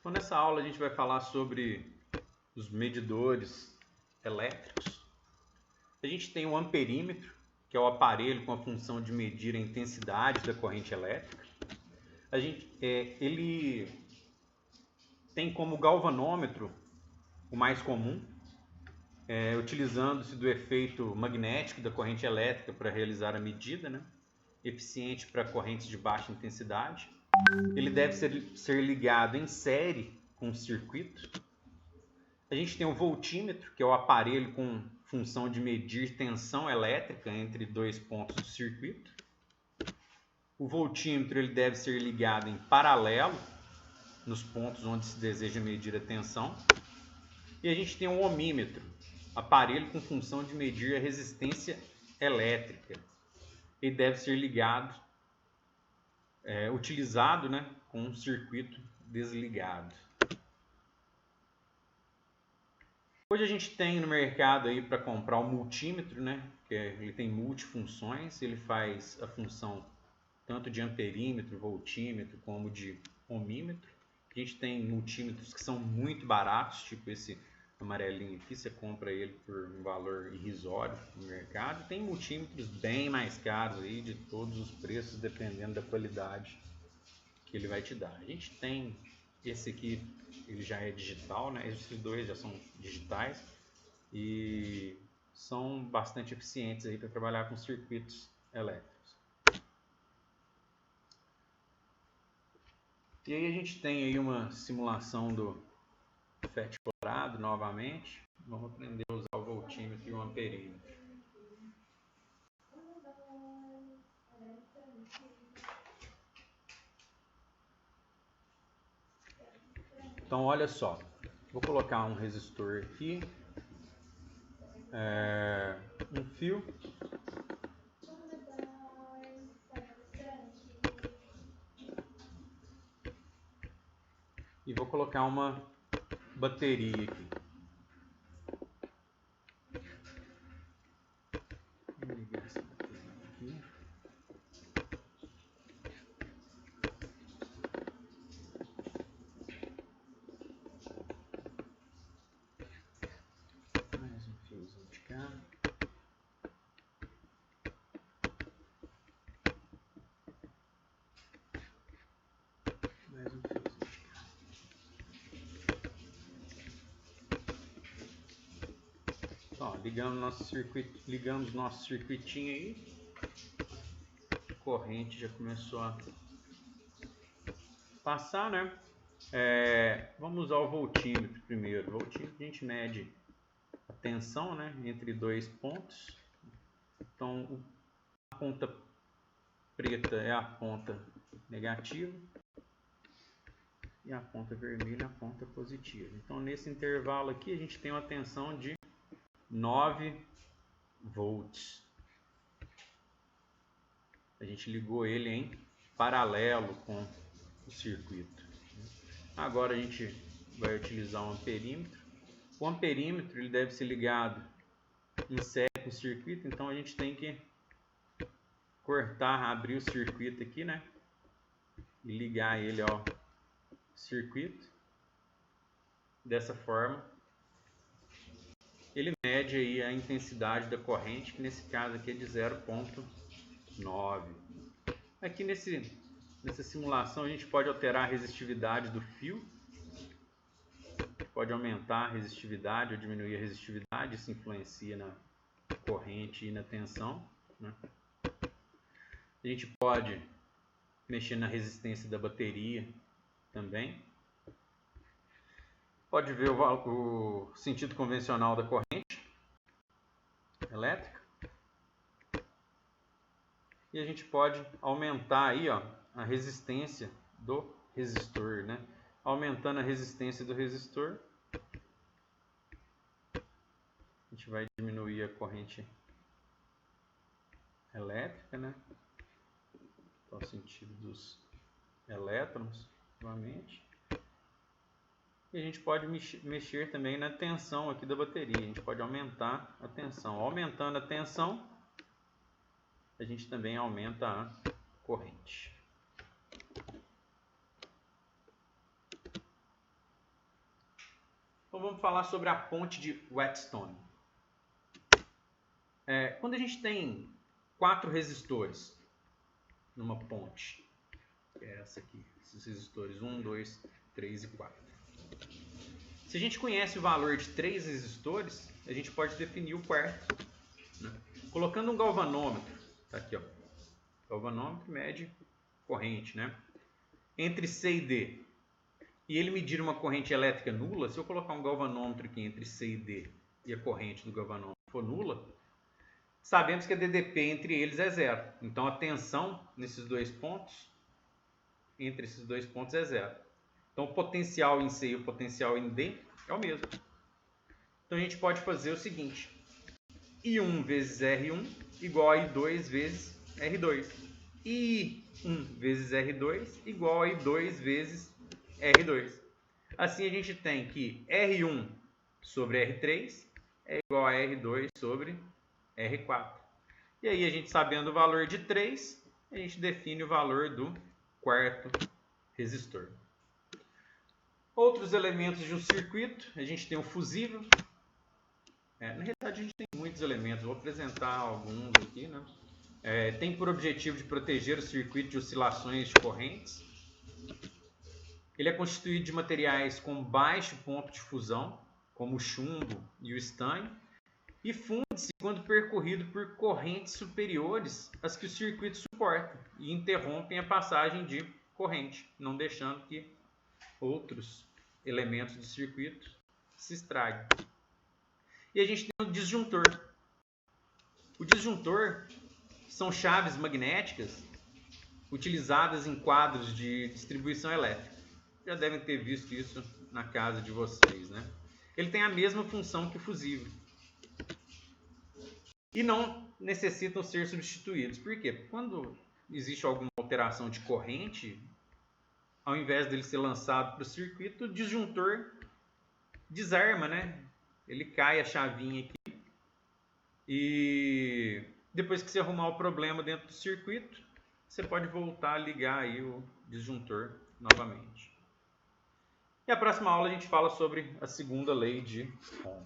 Então, nessa aula a gente vai falar sobre os medidores elétricos. A gente tem o amperímetro, que é o aparelho com a função de medir a intensidade da corrente elétrica. Ele tem como galvanômetro o mais comum, utilizando-se do efeito magnético da corrente elétrica para realizar a medida, né? Eficiente para correntes de baixa intensidade. Ele deve ser ligado em série com o circuito. A gente tem o voltímetro, que é o aparelho com função de medir tensão elétrica entre dois pontos do circuito. O voltímetro ele deve ser ligado em paralelo nos pontos onde se deseja medir a tensão. E a gente tem o ohmímetro, aparelho com função de medir a resistência elétrica. Ele deve ser ligado, utilizado, né, com um circuito desligado. Hoje a gente tem no mercado aí para comprar o multímetro, né, que ele tem multifunções, ele faz a função tanto de amperímetro, voltímetro, como de ohmímetro. A gente tem multímetros que são muito baratos, tipo esse amarelinho aqui, você compra ele por um valor irrisório no mercado. Tem multímetros bem mais caros aí, de todos os preços, dependendo da qualidade que ele vai te dar. A gente tem esse aqui, ele já é digital, né? Esses dois já são digitais e são bastante eficientes aí para trabalhar com circuitos elétricos. E aí a gente tem aí uma simulação do FET quadrado novamente. Vamos aprender a usar o voltímetro e o amperímetro. Então olha só, vou colocar um resistor aqui, um fio. E vou colocar uma bateria aqui. Vou ligar essa bateria aqui. Mais um fiozinho de cá. Mais um fiozinho de cá. Ó, ligamos nosso circuitinho aí. A corrente já começou a passar, né? Vamos usar o voltímetro primeiro. O voltímetro a gente mede a tensão, né, entre dois pontos. Então a ponta preta é a ponta negativa e a ponta vermelha é a ponta positiva. Então nesse intervalo aqui a gente tem uma tensão de 9 volts. A gente ligou ele em paralelo com o circuito. Agora a gente vai utilizar o amperímetro. O amperímetro ele deve ser ligado em série com o circuito, então a gente tem que abrir o circuito aqui, né? E ligar ele ao circuito. Dessa forma, ele mede aí a intensidade da corrente, que nesse caso aqui é de 0,9. Aqui nessa simulação a gente pode alterar a resistividade do fio. Pode aumentar a resistividade ou diminuir a resistividade, isso influencia na corrente e na tensão, né? A gente pode mexer na resistência da bateria também. Pode ver o sentido convencional da corrente elétrica. E a gente pode aumentar aí, ó, a resistência do resistor, né? Aumentando a resistência do resistor, a gente vai diminuir a corrente elétrica, né? Então, o sentido dos elétrons, novamente. E a gente pode mexer também na tensão aqui da bateria. A gente pode aumentar a tensão. Aumentando a tensão, a gente também aumenta a corrente. vamos falar sobre a ponte de Whetstone. Quando a gente tem 4 resistores numa ponte, que é essa aqui, esses resistores 1, 2, 3 e 4. Se a gente conhece o valor de 3 resistores, a gente pode definir o quarto, né? Colocando um galvanômetro, tá aqui, ó. Galvanômetro mede corrente, né? Entre C e D, e ele medir uma corrente elétrica nula. Se eu colocar um galvanômetro aqui entre C e D e a corrente do galvanômetro for nula, sabemos que a DDP entre eles é zero. Então a tensão nesses dois pontos, entre esses dois pontos, é zero. Então o potencial em C e o potencial em D é o mesmo. Então a gente pode fazer o seguinte: I1 vezes R1 igual a I2 vezes R2. I1 vezes R2 igual a I2 vezes R2. Assim a gente tem que R1 sobre R3 é igual a R2 sobre R4. E aí a gente, sabendo o valor de 3, a gente define o valor do quarto resistor. Outros elementos de um circuito, a gente tem o fusível. Na realidade a gente tem muitos elementos, vou apresentar alguns aqui, né? Tem por objetivo de proteger o circuito de oscilações de correntes. Ele é constituído de materiais com baixo ponto de fusão, como o chumbo e o estanho, e funde-se quando percorrido por correntes superiores às que o circuito suporta e interrompem a passagem de corrente, não deixando que outros elementos do circuito se estraguem. E a gente tem o disjuntor. O disjuntor são chaves magnéticas utilizadas em quadros de distribuição elétrica. Já devem ter visto isso na casa de vocês, né? Ele tem a mesma função que o fusível e não necessitam ser substituídos. Por quê? Quando existe alguma alteração de corrente, ao invés dele ser lançado para o circuito, o disjuntor desarma, né? Ele cai a chavinha aqui e depois que você arrumar o problema dentro do circuito, você pode voltar a ligar aí o disjuntor novamente. E a próxima aula a gente fala sobre a segunda lei de Ohm.